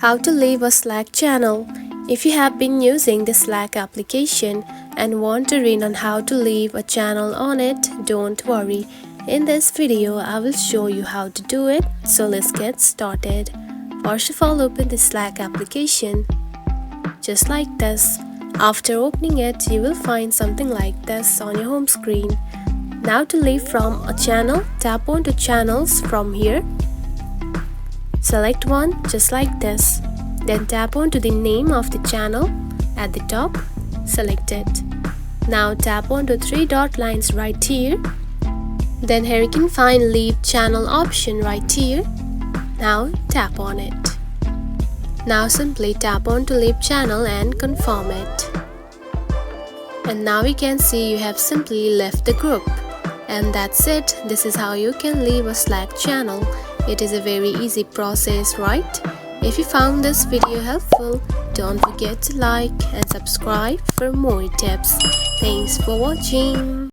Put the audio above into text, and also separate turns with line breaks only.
How to leave a Slack channel. If you have been using the Slack application and want to read on how to leave a channel on it, don't worry. In this video, I will show you how to do it. So let's get started. First of all, open the Slack application. Just like this. After opening it, you will find something like this on your home screen. Now to leave from a channel, tap on to channels from here. Select one just like this. Then tap on to the name of the channel at the top. Select it. Now tap on to three dot lines right here. Then here you can find leave channel option right here. Now tap on it. Now simply tap on to leave channel and confirm it. And now you can see you have simply left the group. And that's it. This is how you can leave a Slack channel. It is a very easy process, right? If you found this video helpful, don't forget to like and subscribe for more tips. Thanks for watching.